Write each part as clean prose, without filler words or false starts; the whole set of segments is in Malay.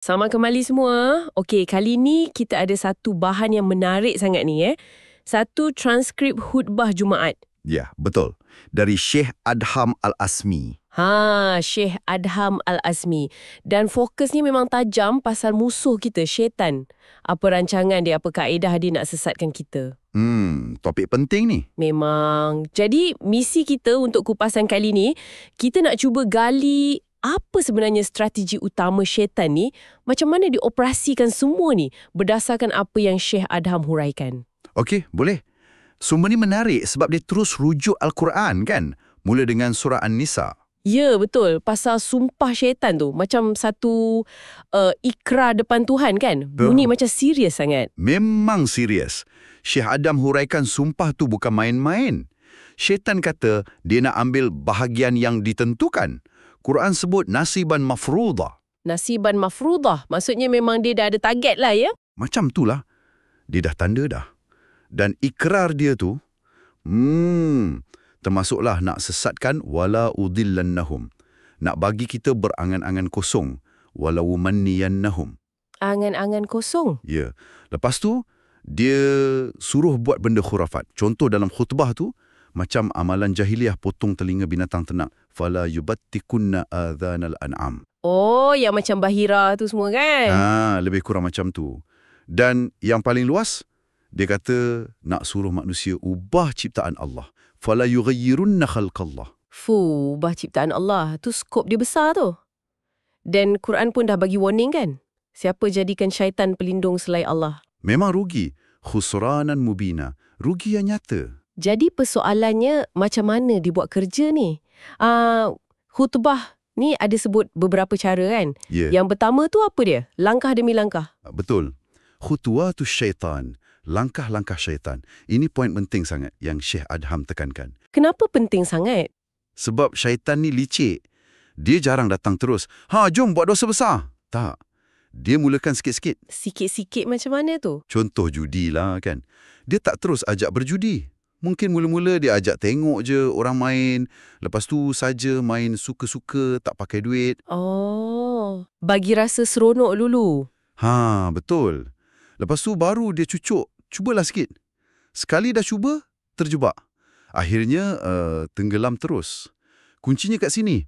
Selamat kembali semua. Okey, kali ni kita ada satu bahan yang menarik sangat ni. Satu transkrip khutbah Jumaat. Ya, betul. Dari Syekh Adham Al-Azmi. Syekh Adham Al-Azmi. Dan fokusnya memang tajam pasal musuh kita, syaitan. Apa rancangan dia, apa kaedah dia nak sesatkan kita. Topik penting ni. Memang. Jadi, misi kita untuk kupasan kali ni, kita nak cuba gali apa sebenarnya strategi utama syaitan ni, macam mana dioperasikan semua ni berdasarkan apa yang Syekh Adham huraikan. Okey, boleh. Sumber ni menarik sebab dia terus rujuk Al-Quran kan? Mula dengan surah An-Nisa. Ya, betul. Pasal sumpah syaitan tu macam satu ikrar depan Tuhan kan? Bunyi macam serius sangat. Memang serius. Syekh Adham huraikan sumpah tu bukan main-main. Syaitan kata dia nak ambil bahagian yang ditentukan. Quran sebut nasiban mafruḍah. Nasiban mafruḍah. Maksudnya memang dia dah ada target lah ya? Macam itulah. Dia dah tanda dah. Dan ikrar dia tu, termasuklah nak sesatkan wala udillannahum. Nak bagi kita berangan-angan kosong. Wala umanniyannahum. Angan-angan kosong? Ya. Lepas tu, dia suruh buat benda khurafat. Contoh dalam khutbah tu, macam amalan jahiliah potong telinga binatang ternak. Fala yubattikunna adhanal an'am. Oh, yang macam Bahira tu semua kan? Lebih kurang macam tu. Dan yang paling luas, dia kata nak suruh manusia ubah ciptaan Allah. Fala yughayyirunna khalqallah. Ubah ciptaan Allah. Tu skop dia besar tu. Dan Quran pun dah bagi warning kan? Siapa jadikan syaitan pelindung selain Allah? Memang rugi. Khusranan mubina. Rugi yang nyata. Jadi persoalannya macam mana dibuat kerja ni? Khutbah ni ada sebut beberapa cara kan? Yeah. Yang pertama tu apa dia? Langkah demi langkah. Betul. Khutuwatus syaitan. Langkah-langkah syaitan. Ini poin penting sangat yang Syekh Adham tekankan. Kenapa penting sangat? Sebab syaitan ni licik. Dia jarang datang terus. Jom buat dosa besar. Tak. Dia mulakan sikit-sikit. Sikit-sikit macam mana tu? Contoh judi lah kan. Dia tak terus ajak berjudi. Mungkin mula-mula dia ajak tengok je orang main. Lepas tu saja main suka-suka, tak pakai duit. Bagi rasa seronok dulu. Betul. Lepas tu baru dia cubalah sikit. Sekali dah cuba, terjebak. Akhirnya tenggelam terus. Kuncinya kat sini.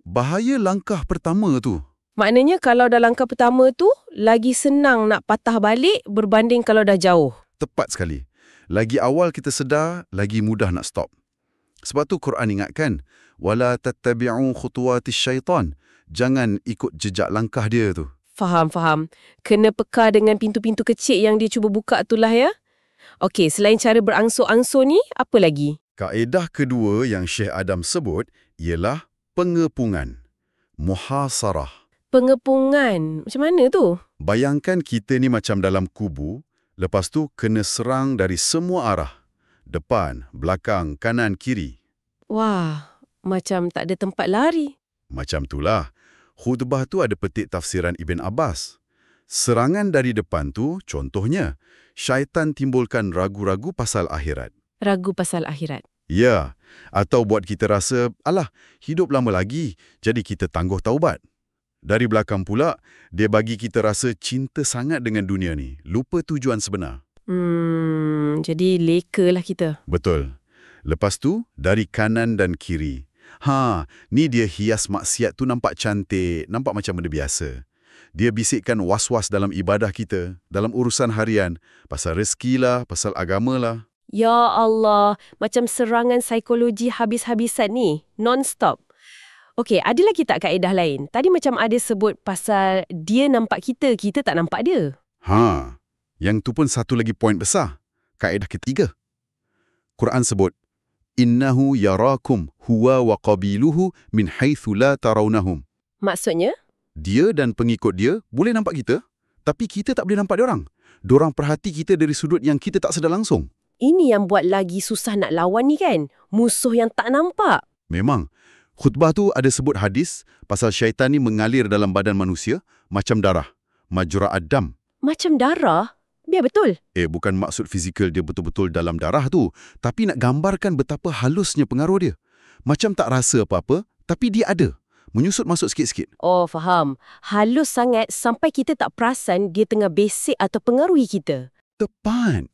Bahaya langkah pertama tu. Maknanya kalau dah langkah pertama tu, lagi senang nak patah balik berbanding kalau dah jauh. Tepat sekali. Lagi awal kita sedar, lagi mudah nak stop. Sebab tu Quran ingatkan, wala tattabi'u khutuwatis syaitan. Jangan ikut jejak langkah dia tu. Faham. Kena peka dengan pintu-pintu kecil yang dia cuba buka itulah ya. Okey, selain cara berangsur-angsur ni, apa lagi? Kaedah kedua yang Syekh Adham sebut ialah pengepungan. Muhasarah. Pengepungan? Macam mana tu? Bayangkan kita ni macam dalam kubu, lepas tu kena serang dari semua arah. Depan, belakang, kanan, kiri. Wah, macam tak ada tempat lari. Macam itulah. Khutbah tu ada petik tafsiran Ibn Abbas. Serangan dari depan tu, contohnya, syaitan timbulkan ragu-ragu pasal akhirat. Ragu pasal akhirat? Ya, atau buat kita rasa, hidup lama lagi, jadi kita tangguh taubat. Dari belakang pula, dia bagi kita rasa cinta sangat dengan dunia ni. Lupa tujuan sebenar. Jadi lekalah kita. Betul. Lepas tu, dari kanan dan kiri. Ni dia hias maksiat tu nampak cantik, nampak macam benda biasa. Dia bisikkan was-was dalam ibadah kita, dalam urusan harian, pasal rezeki lah, pasal agama lah. Ya Allah, macam serangan psikologi habis-habisan ni, non-stop. Okey, ada lagi tak kaedah lain? Tadi macam ada sebut pasal dia nampak kita, kita tak nampak dia. Yang tu pun satu lagi poin besar. Kaedah ketiga. Quran sebut, Innahu yarakum huwa wa qabiluhu min haitsu la tarawnahum. Maksudnya? Dia dan pengikut dia boleh nampak kita, tapi kita tak boleh nampak diorang. Diorang perhati kita dari sudut yang kita tak sedar langsung. Ini yang buat lagi susah nak lawan ni kan? Musuh yang tak nampak. Memang. Khutbah tu ada sebut hadis pasal syaitan ni mengalir dalam badan manusia macam darah. Majra ad-dam. Macam darah? Biar betul. Bukan maksud fizikal dia betul-betul dalam darah tu, tapi nak gambarkan betapa halusnya pengaruh dia. Macam tak rasa apa-apa, tapi dia ada. menyusut masuk sikit-sikit. Oh, faham. Halus sangat sampai kita tak perasan dia tengah besik atau pengaruhi kita. Tepat.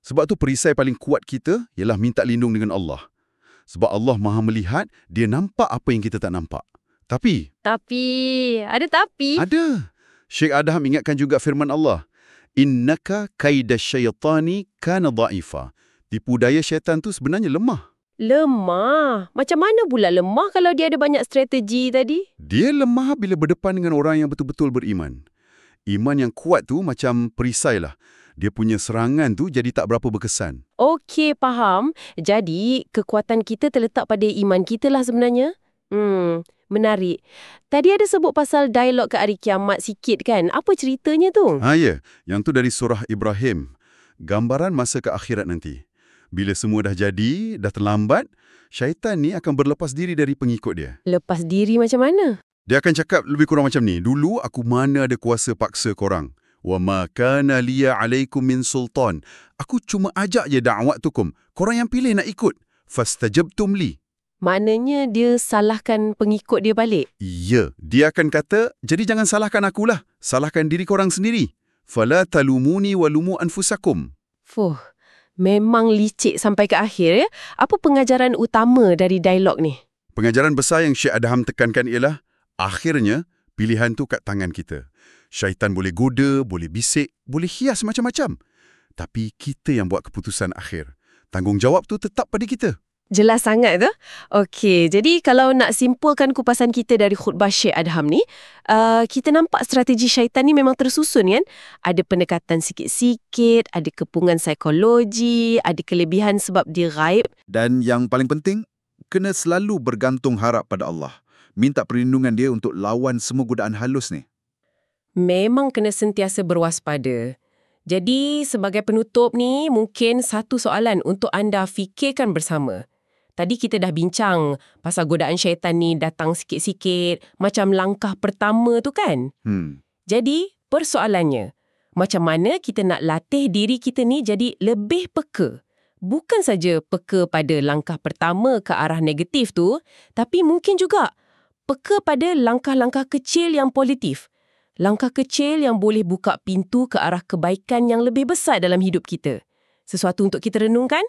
Sebab tu perisai paling kuat kita ialah minta lindung dengan Allah. Sebab Allah Maha melihat, dia nampak apa yang kita tak nampak. Tapi, Ada tapi. ada. Syekh Adham ingatkan juga firman Allah. Innaka kaidasyaitani kana dha'ifa. Tipu daya syaitan tu sebenarnya lemah. Lemah? Macam mana pula lemah kalau dia ada banyak strategi tadi? Dia lemah bila berdepan dengan orang yang betul-betul beriman. Iman yang kuat tu macam perisai lah. Dia punya serangan tu jadi tak berapa berkesan. Okey, faham. Jadi, kekuatan kita terletak pada iman kita lah sebenarnya. Menarik. Tadi ada sebut pasal dialog ke hari kiamat sikit kan? Apa ceritanya tu? Ya. Yang tu dari surah Ibrahim. Gambaran masa ke akhirat nanti. Bila semua dah jadi, dah terlambat, syaitan ni akan berlepas diri dari pengikut dia. Lepas diri macam mana? Dia akan cakap lebih kurang macam ni. Dulu aku mana ada kuasa paksa korang. Wa ma kana liya alaikum min sultan. Aku cuma ajak je da'watukum. Korang yang pilih nak ikut. Fastajabtum li. Maknanya dia salahkan pengikut dia balik? Ya, dia akan kata, jadi jangan salahkan akulah. Salahkan diri korang sendiri. Fala talumuni walumu anfusakum. Memang licik sampai ke akhir ya. Apa pengajaran utama dari dialog ni? Pengajaran besar yang Syekh Adham tekankan ialah, akhirnya pilihan tu kat tangan kita. Syaitan boleh goda, boleh bisik, boleh hias macam-macam. Tapi kita yang buat keputusan akhir. Tanggungjawab tu tetap pada kita. Jelas sangat tu. Okey, jadi kalau nak simpulkan kupasan kita dari khutbah Syekh Adham ni, kita nampak strategi syaitan ni memang tersusun kan? Ada pendekatan sikit-sikit, ada kepungan psikologi, ada kelebihan sebab dia ghaib. Dan yang paling penting, kena selalu bergantung harap pada Allah. Minta perlindungan dia untuk lawan semua godaan halus ni. Memang kena sentiasa berwaspada. Jadi, sebagai penutup ni, mungkin satu soalan untuk anda fikirkan bersama. Tadi kita dah bincang pasal godaan syaitan ni datang sikit-sikit, macam langkah pertama tu kan? Jadi, persoalannya, macam mana kita nak latih diri kita ni jadi lebih peka? Bukan saja peka pada langkah pertama ke arah negatif tu, tapi mungkin juga peka pada langkah-langkah kecil yang positif. Langkah kecil yang boleh buka pintu ke arah kebaikan yang lebih besar dalam hidup kita. Sesuatu untuk kita renungkan?